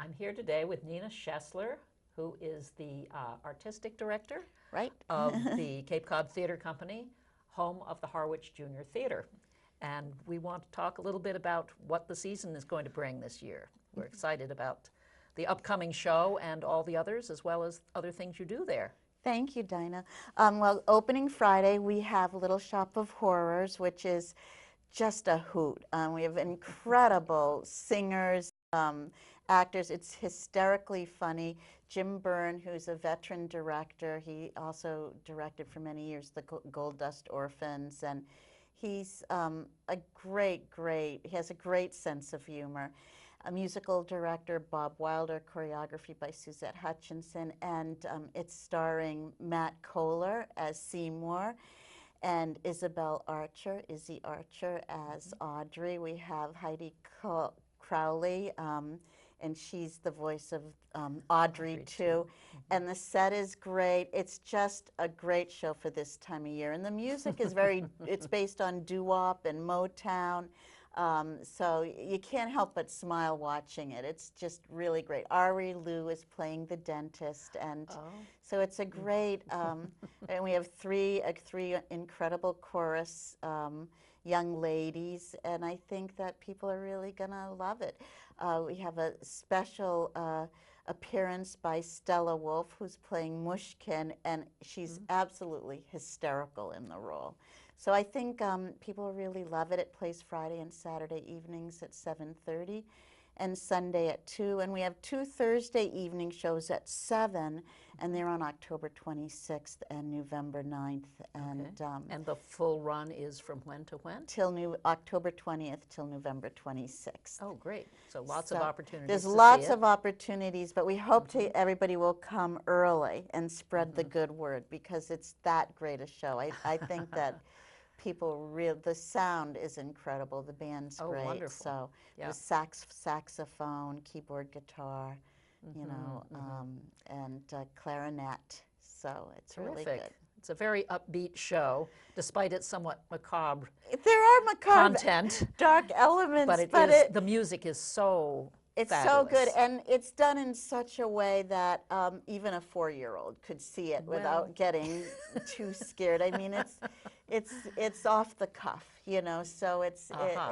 I'm here today with Nina Schuessler, who is the artistic director Right. of the Cape Cod Theatre Company, home of the Harwich Junior Theatre. And we want to talk a little bit about what the season is going to bring this year. We're excited about the upcoming show and all the others, as well as other things you do there. Thank you, Dinah. Well, opening Friday, we have Little Shop of Horrors, which is just a hoot. We have incredible singers, actors. It's hysterically funny. Jim Byrne, who's a veteran director, he also directed for many years the Gold Dust Orphans, and he's he has a great sense of humor. A musical director, Bob Wilder, choreography by Suzette Hutchinson, and it's starring Matt Kohler as Seymour and Izzy Archer as Audrey. We have Heidi Crowley, and she's the voice of Audrey too. And the set is great. It's just a great show for this time of year. And the music is it's based on doo-wop and Motown. So you can't help but smile watching it. It's just really great. Ari Liu is playing the dentist, and so it's a great. And we have three incredible chorus young ladies, and I think that people are really gonna love it. We have a special appearance by Stella Wolf, who's playing Mushkin, and she's absolutely hysterical in the role. So I think people really love it. It plays Friday and Saturday evenings at 7:30 and Sunday at 2. And we have 2 Thursday evening shows at 7, and they're on October 26th and November 9th. And the full run is from when to when? Till October 20th till November 26th. Oh, great. So lots of opportunities There's to lots see it. of opportunities, but we hope everybody will come early and spread the good word, because it's that great a show. I think that people the sound is incredible. The band's great. Wonderful. So Yeah. the saxophone, keyboard, guitar, you know, and clarinet. So it's really good. It's a very upbeat show, despite its somewhat macabre There are macabre content, dark elements, but the music is so it's fabulous. so good, and it's done in such a way that even a 4-year-old could see it without getting too scared. I mean, it's off the cuff, you know, so it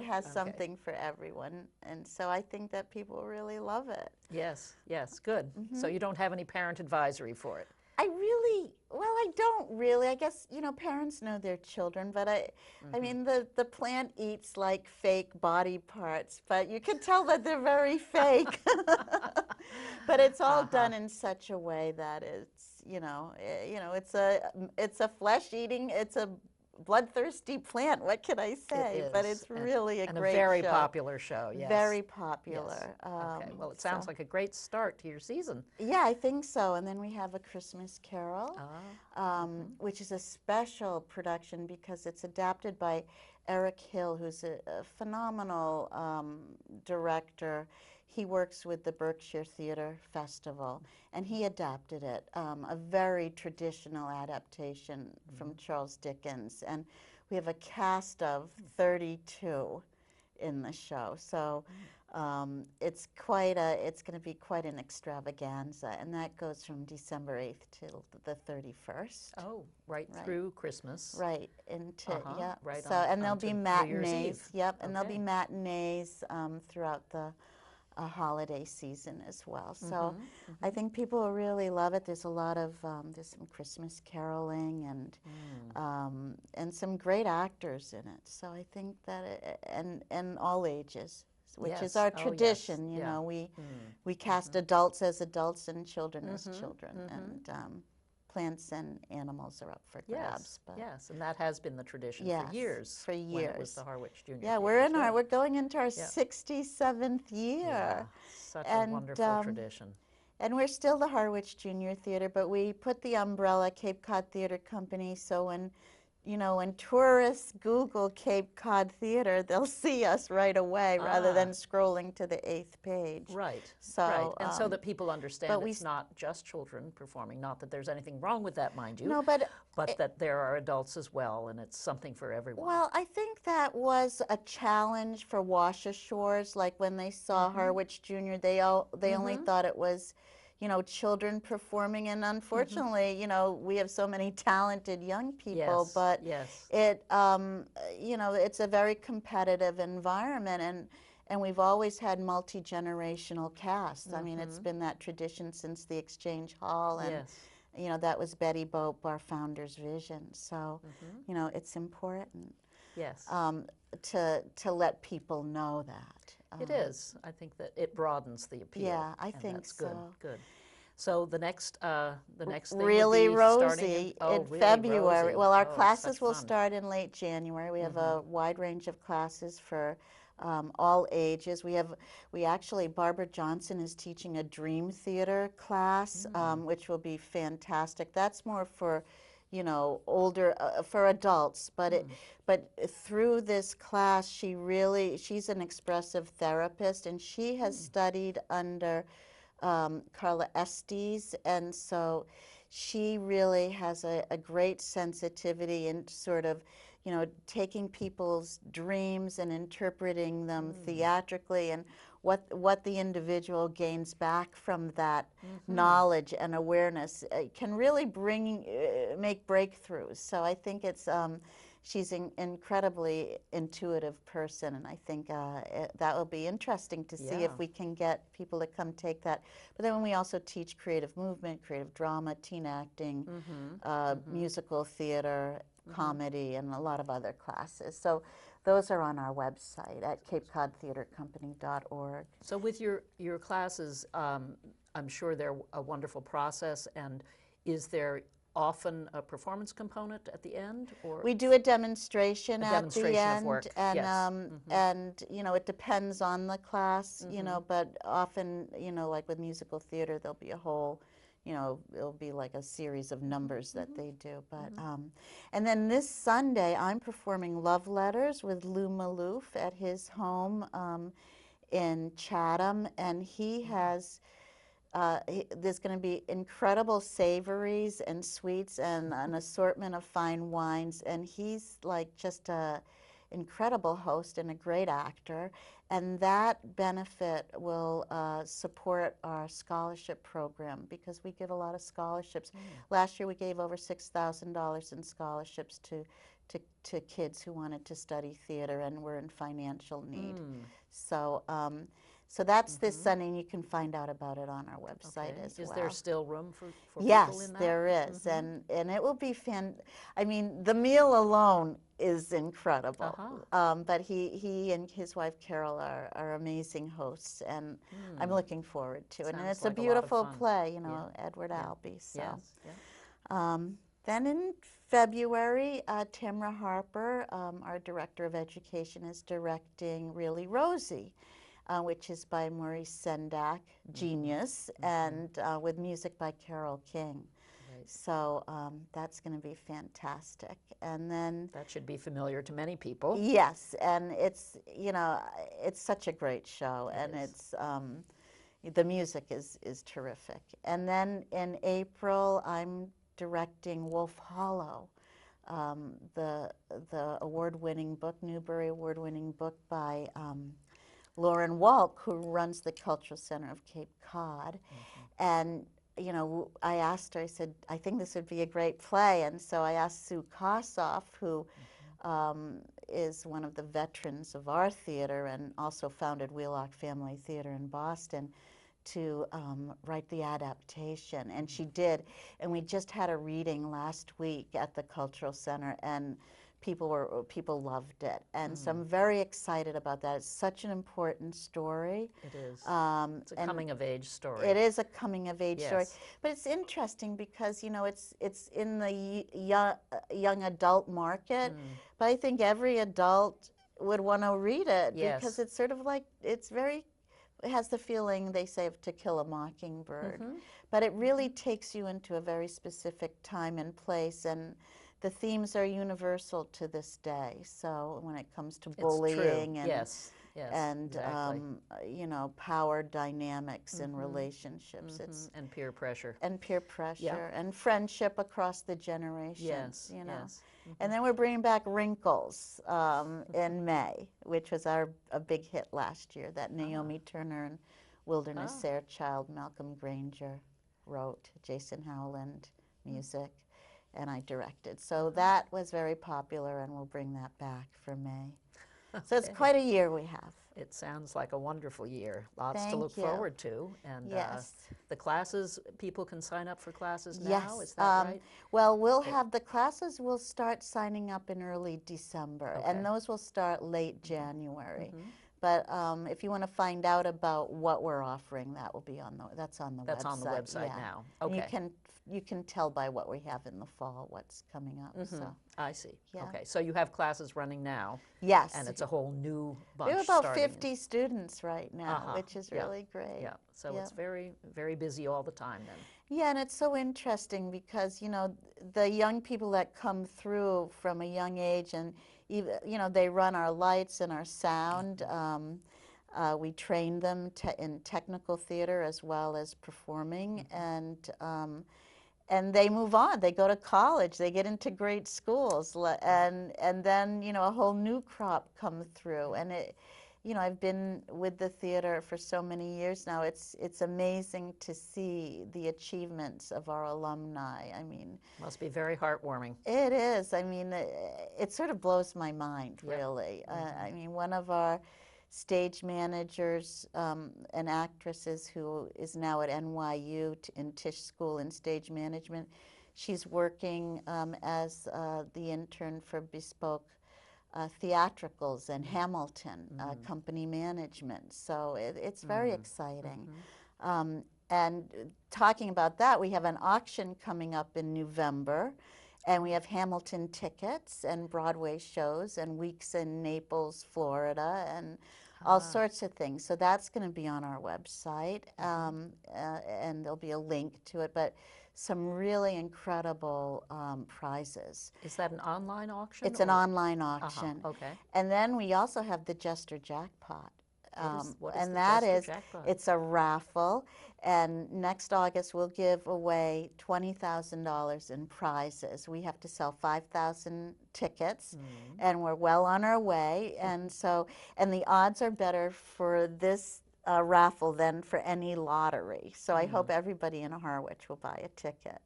has something for everyone, and so I think that people really love it. Yes, yes, good. So you don't have any parent advisory for it? I don't really. I guess, you know, parents know their children, but I mean, the plant eats like fake body parts, but you can tell that they're very fake. But it's all done in such a way that it's, it's a flesh-eating, it's a bloodthirsty plant. What can I say? It is. But it's really a great show. And a very popular show, yes. Very popular. Yes. Okay, well, it sounds like a great start to your season. Yeah, I think so. And then we have A Christmas Carol, which is a special production because it's adapted by Eric Hill, who's a phenomenal director. He works with the Berkshire Theatre Festival, and he adapted it, a very traditional adaptation from Charles Dickens. And we have a cast of 32 in the show, so it's going to be quite an extravaganza, and that goes from December 8th till the 31st. Oh, right through Christmas. Right, into, yeah. Right so, and there'll be matinees, and there'll be Okay. matinees throughout the holiday season as well. So I think people will really love it. There's a lot of, there's some Christmas caroling and some great actors in it. So I think that, and all ages, which is our tradition. You know, we cast adults as adults and children as children, and plants and animals are up for grabs. But yes, and that has been the tradition for years. For years. When it was the Harwich Junior Yeah, Theatre. we're going into our 67th year. Yeah, such a wonderful tradition. And we're still the Harwich Junior Theatre, but we put the umbrella Cape Cod Theatre Company, so when you know, when tourists Google Cape Cod Theatre, they'll see us right away rather than scrolling to the 8th page. Right, So, right. And so that people understand but it's not just children performing, not that there's anything wrong with that, mind you, no, but that there are adults as well, and it's something for everyone. well, I think that was a challenge for Washer Shores. Like when they saw Harwich Junior, they only thought it was, you know, children performing, and unfortunately, you know, we have so many talented young people, Yes, but yes. it, you know, it's a very competitive environment, and we've always had multi-generational casts. I mean, it's been that tradition since the Exchange Hall, and Yes. you know, that was Betty Bope, our founder's vision. So, you know, it's important Yes. to let people know that. It is. I think that it broadens the appeal. Yeah, I and think that's good. so. Good. So the next thing Really would be starting Rosie in in Really February. Rosie. Well, our Oh, classes such will fun. start in late January. We have a wide range of classes for all ages. We actually, Barbara Johnson is teaching a Dream Theater class, which will be fantastic. That's more for, you know, older, for adults, but through this class, she's an expressive therapist, and she has studied under Carla Estes, and so she really has a great sensitivity in sort of, you know, taking people's dreams and interpreting them theatrically, and what the individual gains back from that knowledge and awareness can really make breakthroughs. So I think it's she's an incredibly intuitive person, and I think that will be interesting to see if we can get people to come take that. But then we also teach creative movement, creative drama, teen acting, musical theater, comedy, and a lot of other classes. So those are on our website at capecodtheatrecompany.org. So with your classes, I'm sure they're a wonderful process, and is there often a performance component at the end, or we do a demonstration at demonstration the of end, work? and Yes. and you know, it depends on the class, you know, but often, you know, like with musical theater, there'll be a whole, you know, it'll be like a series of numbers that they do. But and then this Sunday, I'm performing Love Letters with Lou Maloof at his home in Chatham, and he has. There's going to be incredible savories and sweets and an assortment of fine wines, and he's like just a incredible host and a great actor, and that benefit will support our scholarship program, because we give a lot of scholarships. Last year we gave over $6,000 in scholarships to kids who wanted to study theater and were in financial need. So so that's this Sunday, and you can find out about it on our website as well. Is there still room for people in Yes, that? there is, and it will be I mean, the meal alone is incredible. But he and his wife Carol are amazing hosts, and I'm looking forward to it. And Sounds it's like a a lot of beautiful fun. play, you know, Edward Albee. So. Yes. Yeah. Then in February, Tamra Harper, our Director of Education, is directing Really Rosie, which is by Maurice Sendak, genius, and with music by Carole King. Right. So that's going to be fantastic. And then That should be familiar to many people. yes, and it's, you know, it's such a great show, and is. it's the music is terrific. And then in April, I'm directing Wolf Hollow, the award-winning book, Newbery Award-winning book by Lauren Walk, who runs the Cultural Center of Cape Cod. And, you know, I asked her, I said, I think this would be a great play. And so I asked Sue Kossoff, who is one of the veterans of our theater and also founded Wheelock Family Theater in Boston, to write the adaptation. And she did. And we just had a reading last week at the Cultural Center, and people loved it. And so I'm very excited about that. It's such an important story. It is. It's a coming-of-age story. It is a coming-of-age story. Yes. But it's interesting because, you know, it's in the young adult market, but I think every adult would want to read it because it's sort of like, it has the feeling, they say, of To Kill a Mockingbird. But it really takes you into a very specific time and place, and the themes are universal to this day. So when it comes to It's bullying true. and Yes, yes, exactly. you know, power dynamics in relationships, it's And peer pressure. and peer Yeah. pressure and friendship across the generations. Yes, You know, yes. and then we're bringing back Wrinkles in May, which was a big hit last year. That Naomi Turner and Wilderness Fairchild, Malcolm Granger wrote, Jason Howland music, and I directed. So that was very popular, and we'll bring that back for May. So it's Okay. quite a year we have. It sounds like a wonderful year. Lots to Thank look you. forward to. And Yes. the classes, people can sign up for classes now, Yes. is that right? Well, we'll have the classes will start signing up in early December, Okay. and those will start late January. But if you want to find out about what we're offering, that will be on the That's website. on the website Yeah. now. And Okay. you can tell by what we have in the fall what's coming up. So I see. Yeah. Okay, so you have classes running now, yes, and it's a whole new we have bunch about starting. 50 students right now, which is Yeah. really great. Yeah, so Yeah. it's very, very busy all the time then. Yeah, and it's so interesting because, you know, the young people that come through from a young age, and even, you know, they run our lights and our sound. We train them in technical theater as well as performing, and they move on. They go to college. They get into great schools, and then, you know, a whole new crop come through. And it, you know, I've been with the theater for so many years now. It's amazing to see the achievements of our alumni. I mean, Must be very heartwarming. it is. I mean, it sort of blows my mind, really. I mean, one of our stage managers and actresses who is now at NYU in Tisch School in Stage Management, she's working as the intern for Bespoke Theatricals and Hamilton Company Management. So it's very exciting. And talking about that, we have an auction coming up in November, and we have Hamilton tickets and Broadway shows and weeks in Naples, Florida, and all sorts of things. So that's going to be on our website, and there'll be a link to it. But some really incredible prizes. Is that an online auction? It's an online auction. Okay. And then we also have the Jester Jackpot. What is and the that Jester is, Jackpot? it's a raffle, and next August we'll give away $20,000 in prizes. We have to sell 5,000 tickets, and we're well on our way. And so, and the odds are better for this raffle than for any lottery. So I hope everybody in Harwich will buy a ticket.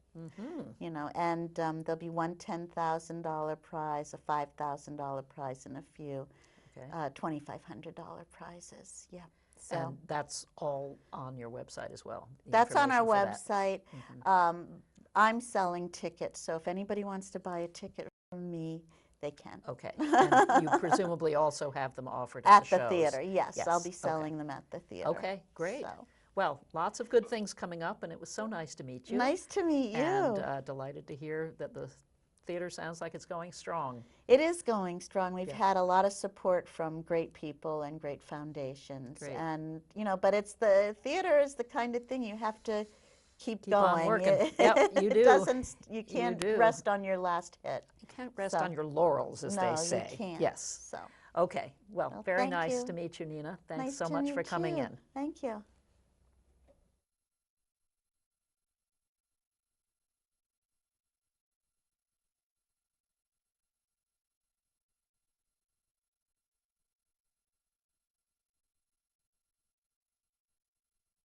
You know, and there'll be one $10,000 prize, a $5,000 prize, and a few $2,500 prizes. Yeah. So and that's all on your website as well? That's on our information for that? website. I'm selling tickets, so if anybody wants to buy a ticket from me, they can. Okay. And you presumably also have them offered at the shows? Theater, yes. Yes. I'll be selling them at the theater. Okay, great. So. Well, lots of good things coming up, and it was so nice to meet you. Nice to meet you. And delighted to hear that the theater sounds like it's going strong. It is going strong. We've had a lot of support from great people and great foundations. Great. And, you know, but it's the theater is the kind of thing you have to keep going. On working. Yep, you do. It doesn't, you can't do. rest on your last hit. You can't rest on your laurels, as they say. No, you can't. Yes. So. Okay. Well, very thank nice you. to meet you, Nina. Thanks Nice so to much meet for coming you. in. Thank you.